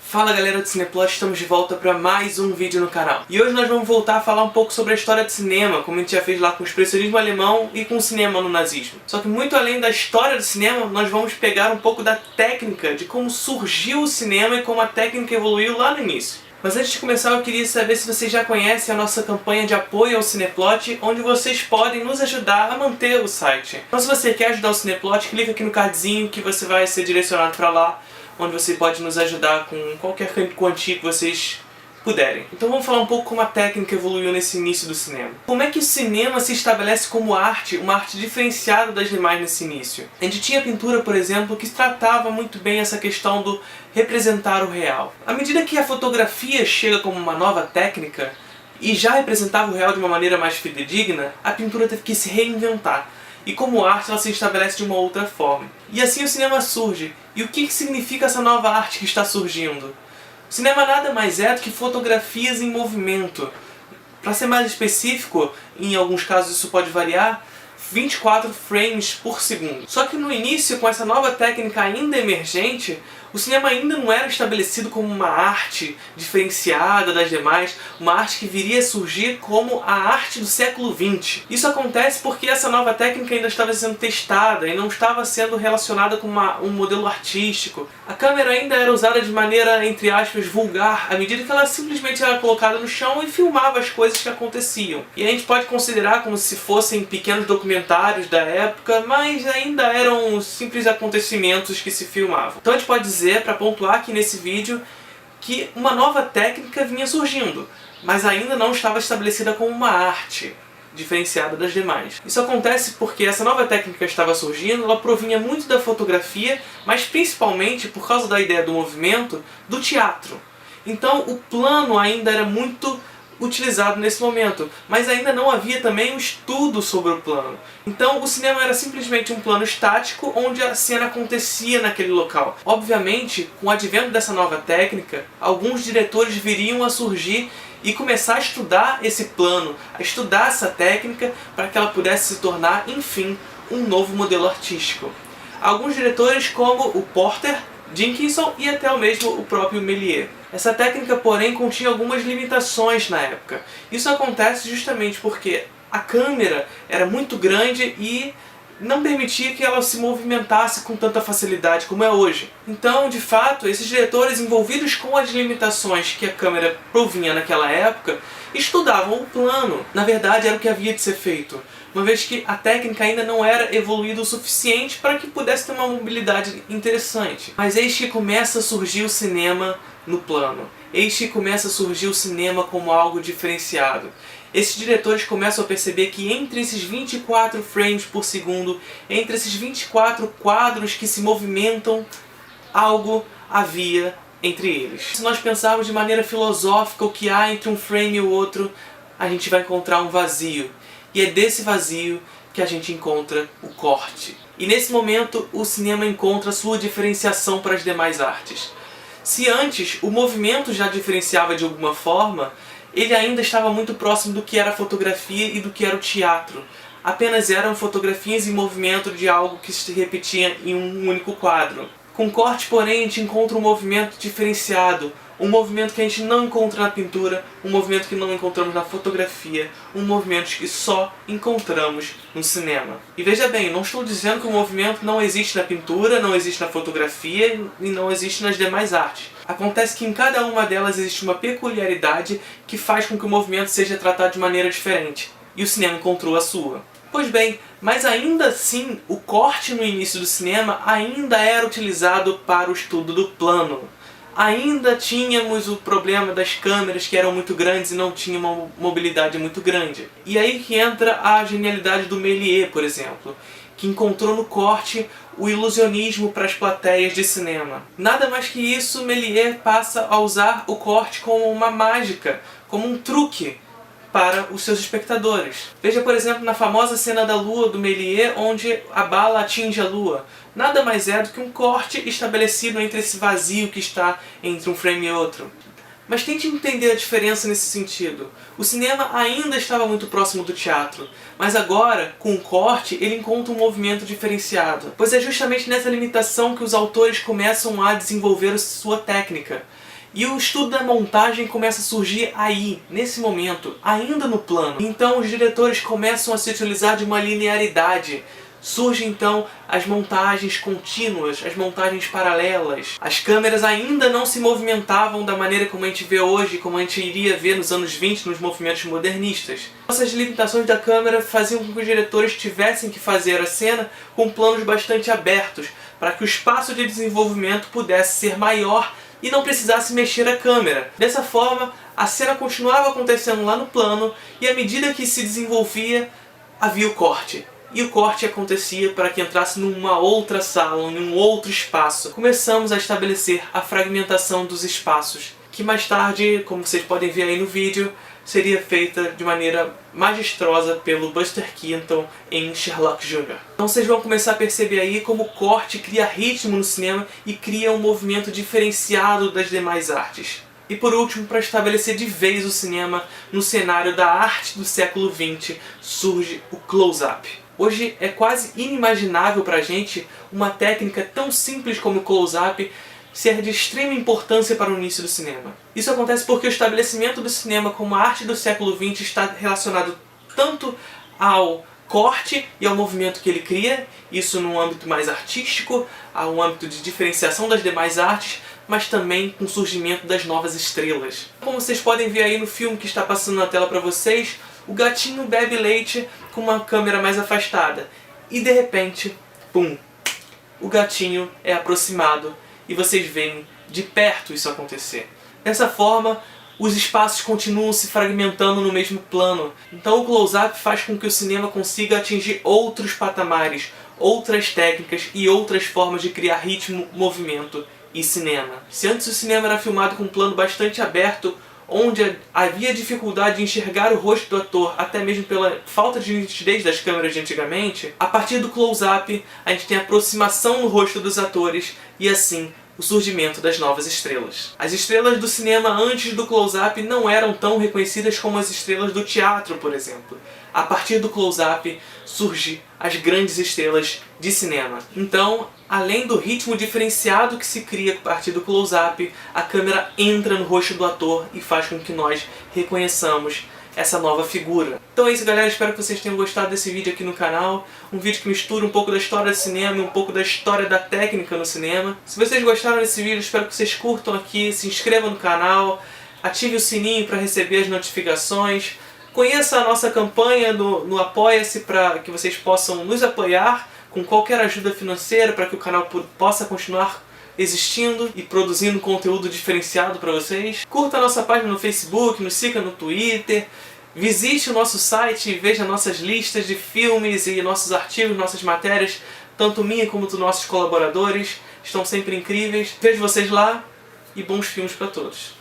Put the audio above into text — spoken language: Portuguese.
Fala galera do Cineplot, estamos de volta para mais um vídeo no canal. E hoje nós vamos voltar a falar um pouco sobre a história do cinema, como a gente já fez lá com o expressionismo alemão e com o cinema no nazismo. Só que muito além da história do cinema, nós vamos pegar um pouco da técnica, de como surgiu o cinema e como a técnica evoluiu lá no início. Mas antes de começar eu queria saber se vocês já conhecem a nossa campanha de apoio ao Cineplot, onde vocês podem nos ajudar a manter o site. Então se você quer ajudar o Cineplot, clica aqui no cardzinho que você vai ser direcionado para lá, onde você pode nos ajudar com qualquer quantia que vocês puderem. Então vamos falar um pouco como a técnica evoluiu nesse início do cinema. Como é que o cinema se estabelece como arte, uma arte diferenciada das demais nesse início? A gente tinha a pintura, por exemplo, que tratava muito bem essa questão do representar o real. À medida que a fotografia chega como uma nova técnica, e já representava o real de uma maneira mais fidedigna, a pintura teve que se reinventar. E como arte ela se estabelece de uma outra forma. E assim o cinema surge. E o que significa essa nova arte que está surgindo? O cinema nada mais é do que fotografias em movimento. Para ser mais específico, em alguns casos isso pode variar, 24 frames por segundo. Só que no início, com essa nova técnica ainda emergente, o cinema ainda não era estabelecido como uma arte diferenciada das demais, uma arte que viria a surgir como a arte do século XX. Isso acontece porque essa nova técnica ainda estava sendo testada e não estava sendo relacionada com um modelo artístico. A câmera ainda era usada de maneira, entre aspas, vulgar, à medida que ela simplesmente era colocada no chão e filmava as coisas que aconteciam. E a gente pode considerar como se fossem pequenos documentários da época, mas ainda eram simples acontecimentos que se filmavam. Então a gente pode dizer, para pontuar aqui nesse vídeo, que uma nova técnica vinha surgindo, mas ainda não estava estabelecida como uma arte diferenciada das demais. Isso acontece porque essa nova técnica que estava surgindo, ela provinha muito da fotografia, mas principalmente, por causa da ideia do movimento, do teatro. Então o plano ainda era muito utilizado nesse momento, mas ainda não havia também um estudo sobre o plano. Então o cinema era simplesmente um plano estático onde a cena acontecia naquele local. Obviamente, com o advento dessa nova técnica, alguns diretores viriam a surgir e começar a estudar esse plano, a estudar essa técnica para que ela pudesse se tornar, enfim, um novo modelo artístico. Alguns diretores como o Porter, Dickinson e até mesmo o próprio Méliès. Essa técnica, porém, continha algumas limitações na época. Isso acontece justamente porque a câmera era muito grande e não permitia que ela se movimentasse com tanta facilidade como é hoje. Então, de fato, esses diretores envolvidos com as limitações que a câmera provinha naquela época, estudavam o plano. Na verdade, era o que havia de ser feito, uma vez que a técnica ainda não era evoluída o suficiente para que pudesse ter uma mobilidade interessante. Mas eis que começa a surgir o cinema no plano. Eis que começa a surgir o cinema como algo diferenciado. Esses diretores começam a perceber que entre esses 24 frames por segundo, entre esses 24 quadros que se movimentam, algo havia entre eles. Se nós pensarmos de maneira filosófica o que há entre um frame e o outro, a gente vai encontrar um vazio. E é desse vazio que a gente encontra o corte. E nesse momento o cinema encontra sua diferenciação para as demais artes. Se antes o movimento já diferenciava de alguma forma, ele ainda estava muito próximo do que era a fotografia e do que era o teatro. Apenas eram fotografias em movimento de algo que se repetia em um único quadro. Com corte, porém, a gente encontra um movimento diferenciado, um movimento que a gente não encontra na pintura, um movimento que não encontramos na fotografia, um movimento que só encontramos no cinema. E veja bem, não estou dizendo que o movimento não existe na pintura, não existe na fotografia e não existe nas demais artes. Acontece que em cada uma delas existe uma peculiaridade que faz com que o movimento seja tratado de maneira diferente. E o cinema encontrou a sua. Pois bem, mas ainda assim, o corte no início do cinema ainda era utilizado para o estudo do plano. Ainda tínhamos o problema das câmeras que eram muito grandes e não tinham uma mobilidade muito grande. E aí que entra a genialidade do Méliès, por exemplo, que encontrou no corte o ilusionismo para as plateias de cinema. Nada mais que isso, Méliès passa a usar o corte como uma mágica, como um truque para os seus espectadores. Veja, por exemplo, na famosa cena da lua do Méliès, onde a bala atinge a lua. Nada mais é do que um corte estabelecido entre esse vazio que está entre um frame e outro. Mas tente entender a diferença nesse sentido. O cinema ainda estava muito próximo do teatro, mas agora, com o corte, ele encontra um movimento diferenciado. Pois é justamente nessa limitação que os autores começam a desenvolver sua técnica. E o estudo da montagem começa a surgir aí, nesse momento, ainda no plano. Então os diretores começam a se utilizar de uma linearidade. Surgem então as montagens contínuas, as montagens paralelas. As câmeras ainda não se movimentavam da maneira como a gente vê hoje, como a gente iria ver nos anos 20 nos movimentos modernistas. Essas limitações da câmera faziam com que os diretores tivessem que fazer a cena com planos bastante abertos, para que o espaço de desenvolvimento pudesse ser maior e não precisasse mexer a câmera. Dessa forma, a cena continuava acontecendo lá no plano e à medida que se desenvolvia, havia o corte. E o corte acontecia para que entrasse numa outra sala, em um outro espaço. Começamos a estabelecer a fragmentação dos espaços, que mais tarde, como vocês podem ver aí no vídeo, seria feita de maneira majestrosa pelo Buster Keaton em Sherlock Jr. Então vocês vão começar a perceber aí como o corte cria ritmo no cinema e cria um movimento diferenciado das demais artes. E por último, para estabelecer de vez o cinema no cenário da arte do século XX, surge o close-up. Hoje é quase inimaginável pra gente uma técnica tão simples como o close-up ser de extrema importância para o início do cinema. Isso acontece porque o estabelecimento do cinema como arte do século XX está relacionado tanto ao corte e ao movimento que ele cria, isso num âmbito mais artístico, a um âmbito de diferenciação das demais artes, mas também com o surgimento das novas estrelas. Como vocês podem ver aí no filme que está passando na tela para vocês, o gatinho bebe leite com uma câmera mais afastada. E de repente, pum! O gatinho é aproximado e vocês veem de perto isso acontecer. Dessa forma, os espaços continuam se fragmentando no mesmo plano. Então o close-up faz com que o cinema consiga atingir outros patamares, outras técnicas e outras formas de criar ritmo, movimento e cinema. Se antes o cinema era filmado com um plano bastante aberto, onde havia dificuldade de enxergar o rosto do ator, até mesmo pela falta de nitidez das câmeras de antigamente, a partir do close-up a gente tem a aproximação no rosto dos atores e assim o surgimento das novas estrelas. As estrelas do cinema antes do close-up não eram tão reconhecidas como as estrelas do teatro, por exemplo. A partir do close-up surgem as grandes estrelas de cinema. Então, além do ritmo diferenciado que se cria a partir do close-up, a câmera entra no rosto do ator e faz com que nós reconheçamos essa nova figura. Então é isso, galera, espero que vocês tenham gostado desse vídeo aqui no canal. Um vídeo que mistura um pouco da história do cinema e um pouco da história da técnica no cinema. Se vocês gostaram desse vídeo, espero que vocês curtam aqui, se inscrevam no canal, ative o sininho para receber as notificações. Conheça a nossa campanha no Apoia-se para que vocês possam nos apoiar com qualquer ajuda financeira para que o canal possa continuar existindo e produzindo conteúdo diferenciado para vocês. Curta a nossa página no Facebook, nos siga no Twitter, visite o nosso site e veja nossas listas de filmes e nossos artigos, nossas matérias, tanto minha como dos nossos colaboradores, estão sempre incríveis. Vejo vocês lá e bons filmes para todos.